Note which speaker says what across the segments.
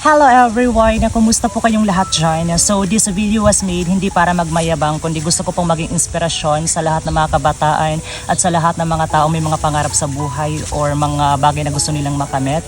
Speaker 1: Hello everyone! Kumusta po kayong lahat dyan? So this video was made hindi para magmayabang kundi gusto ko pong maging inspirasyon sa lahat ng mga kabataan at sa lahat ng mga tao may mga pangarap sa buhay or mga bagay na gusto nilang makamit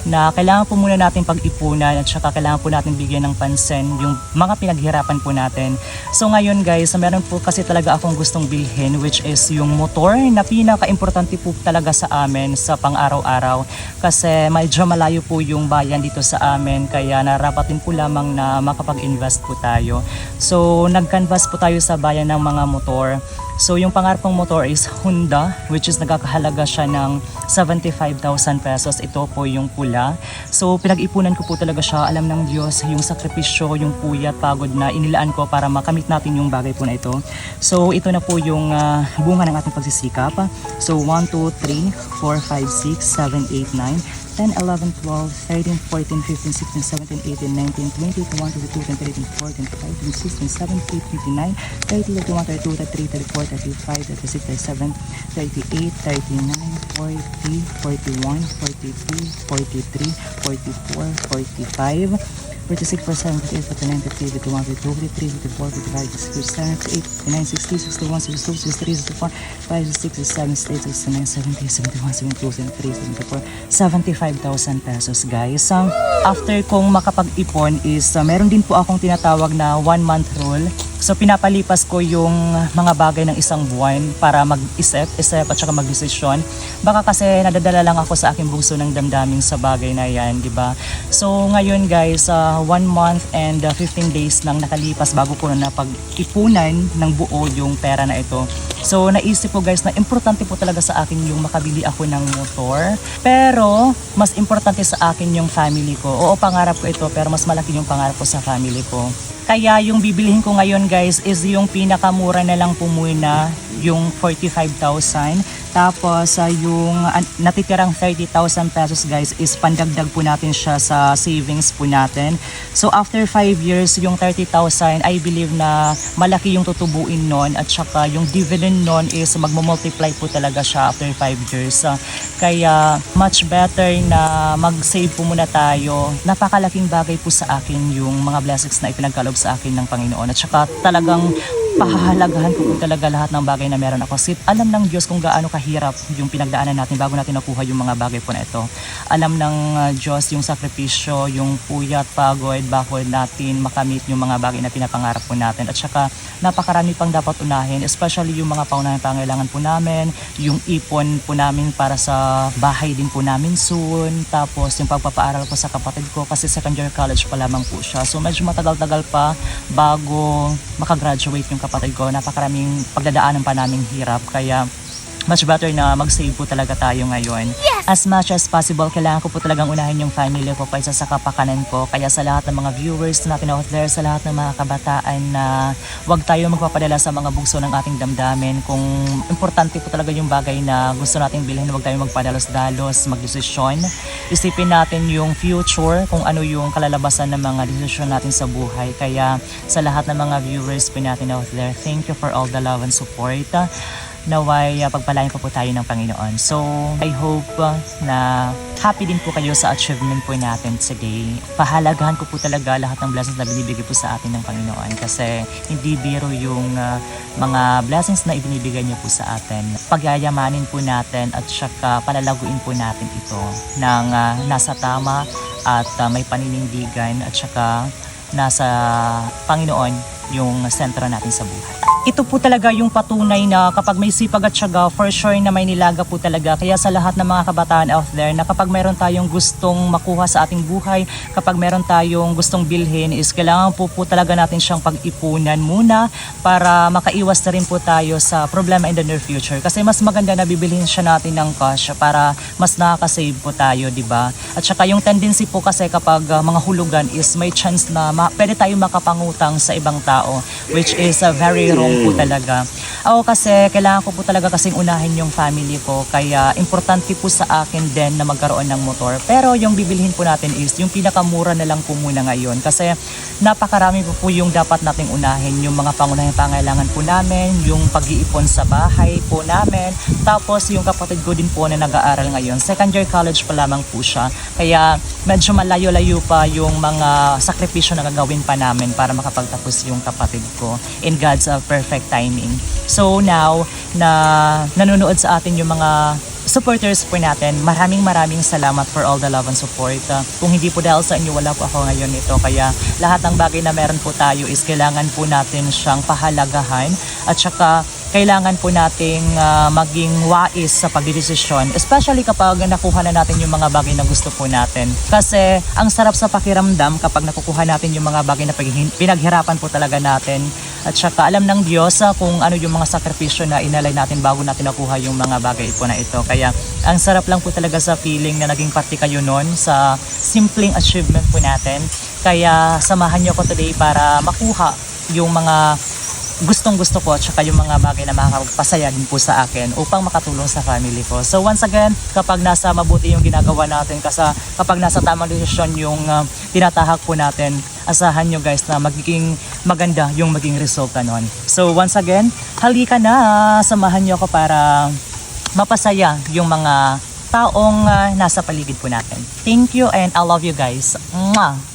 Speaker 1: na kailangan po muna natin pag-ipunan at saka kailangan po natin bigyan ng pansin yung mga pinaghirapan po natin. So ngayon guys, meron po kasi talaga akong gustong bilhin which is yung motor na pinaka-importante po talaga sa amin sa pang-araw-araw kasi medyo malayo po yung bayan dito sa amin. Kaya narapatin po lamang na makapag-invest po tayo. So nag-canvas po tayo sa bayan ng mga motor. So yung pangarap kong motor is Honda which is nagkakahalaga siya ng 75,000 pesos. Ito po yung pula. So pinag-ipunan ko po talaga siya. Alam ng Diyos yung sakripisyo, yung puyat, pagod na inilaan ko para makamit natin yung bagay po na ito. So ito na po yung bunga ng ating pagsisikap. So 1, 2, 3, 4, 5, 6, 7, 8, 9 10, 11, 12, 13, 14, 15, 16, 17, 18, 19, 20, 21, 22, 23, 24, 25, 26, 27, 28, 29, 30, 31, 32, 33, 34, 35, 36, 37, 38, 39, 40, 41, 42, 43, 44, 45, 46, 47, 48, 49, 50, 51, 52, 53, 54, 55, 56, 57, 59, 60, 61, 62, 63, 64, 65, 66, 67, 68, 69, 70, 71, 72, 73, 74, 75,000 pesos guys. After kong makapag-ipon is meron din po akong tinatawag na 1-month rule. So pinapalipas ko yung mga bagay ng isang buwan para mag-isip at saka mag-desisyon. Baka kasi nadadala lang ako sa aking bugso ng damdamin sa bagay na yan, di ba? So ngayon guys, 1 month and 15 days nang nakalipas bago ko na pag-ipunan ng buo yung pera na ito. So naisip ko guys na importante po talaga sa akin yung makabili ako ng motor. Pero mas importante sa akin yung family ko. Oo, pangarap ko ito pero mas malaki yung pangarap ko sa family ko. Kaya yung bibilihin ko ngayon guys is yung pinakamura na lang po muna, yung 45,000. Tapos yung natitirang 30,000 pesos guys is pandagdag po natin siya sa savings po natin. So after 5 years, yung 30,000 I believe na malaki yung tutubuin nun at saka yung dividend nun is magmumultiply po talaga siya after 5 years. Kaya much better na mag-save po muna tayo. Napakalaking bagay po sa akin yung mga blessings na ipinagkaloob sa akin ng Panginoon at saka talagang pahahalagahan ko po talaga lahat ng bagay na meron ako. Kasi alam ng Diyos kung gaano kahirap yung pinagdaanan natin bago natin nakuha yung mga bagay po na ito. Alam ng Diyos yung sakripisyo, yung puyat, pagod, bakod natin makamit yung mga bagay na pinapangarap po natin. At saka napakarami pang dapat unahin, especially yung mga paunahing pangailangan po namin, yung ipon po namin para sa bahay din po namin soon, tapos yung pagpapaaral ko sa kapatid ko kasi second year college pa lamang po siya. So medyo matagal-tagal pa bago makagraduate yung kapatid ko. Napakaraming pagdadaanan pa naming hirap kaya much better na mag-save po talaga tayo ngayon. Yes! As much as possible, kailangan ko po talagang unahin yung family ko kaysa sa kapakanan ko. Kaya sa lahat ng mga viewers natin out there, sa lahat ng mga kabataan na huwag tayo magpapadala sa mga bugso ng ating damdamin. Kung importante po talaga yung bagay na gusto nating bilhin, huwag tayo magpadalos-dalos, magdesisyon. Isipin natin yung future, kung ano yung kalalabasan ng mga desisyon natin sa buhay. Kaya sa lahat ng mga viewers po natin out there, thank you for all the love and support. Naway pagpalain po tayo ng Panginoon. So, I hope na happy din po kayo sa achievement po natin today. Pahalagahan ko po talaga lahat ng blessings na binibigay po sa atin ng Panginoon kasi hindi biro yung mga blessings na ibinibigay niyo po sa atin. Pagyayamanin po natin at saka palalaguin po natin ito ng nasa tama at may paninindigan at saka nasa Panginoon yung sentro natin sa buhay. Ito po talaga yung patunay na kapag may sipag at syaga, for sure na may nilaga po talaga. Kaya sa lahat ng mga kabataan out there na kapag meron tayong gustong makuha sa ating buhay, kapag meron tayong gustong bilhin, is kailangan po talaga natin siyang pag-ipunan muna para makaiwas na rin po tayo sa problema in the near future. Kasi mas maganda na bibilhin siya natin ng cash para mas nakaka-save po tayo, di ba? At saka yung tendency po kasi kapag mga hulugan is may chance na pwede tayong makapangutang sa ibang tao, which is very wrong po talaga. Ako kasi, kailangan ko po talaga kasing unahin yung family ko. Kaya, importante po sa akin din na magkaroon ng motor. Pero yung bibilhin po natin is yung pinakamura na lang po muna ngayon. Kasi, napakarami po yung dapat nating unahin. Yung mga pangunahing pangailangan po namin, yung pag-iipon sa bahay po namin. Tapos, yung kapatid ko din po na nag-aaral ngayon. Second year college pa lamang po siya. Kaya, medyo malayo-layo pa yung mga sakripisyo na gagawin pa namin para makapagtapos yung kapatid ko in God's perfect timing. So now na nanonood sa atin yung mga supporters po natin, maraming salamat for all the love and support. Kung hindi po dahil sa inyo, wala po ako ngayon nito. Kaya lahat ng bagay na meron po tayo is kailangan po natin siyang pahalagahan at saka kailangan po nating maging wais sa pagdidesisyon, especially kapag nakuha na natin yung mga bagay na gusto po natin. Kasi ang sarap sa pakiramdam kapag nakukuha natin yung mga bagay na pinaghirapan po talaga natin. At saka alam ng Diyos kung ano yung mga sakripisyo na inalay natin bago natin nakuha yung mga bagay po na ito. Kaya ang sarap lang po talaga sa feeling na naging parte kayo nun sa simpleng achievement po natin. Kaya samahan niyo ko today para makuha yung mga gustong-gusto ko at saka yung mga bagay na makakapagpasaya din po sa akin upang makatulong sa family ko. So once again, kapag nasa mabuti yung ginagawa natin, kasi kapag nasa tamang desisyon yung tinatahak po natin, asahan nyo guys na magiging maganda yung maging resulta nun. So once again, halika na, samahan nyo ako para mapasaya yung mga taong nasa paligid po natin. Thank you and I love you guys. Mwah!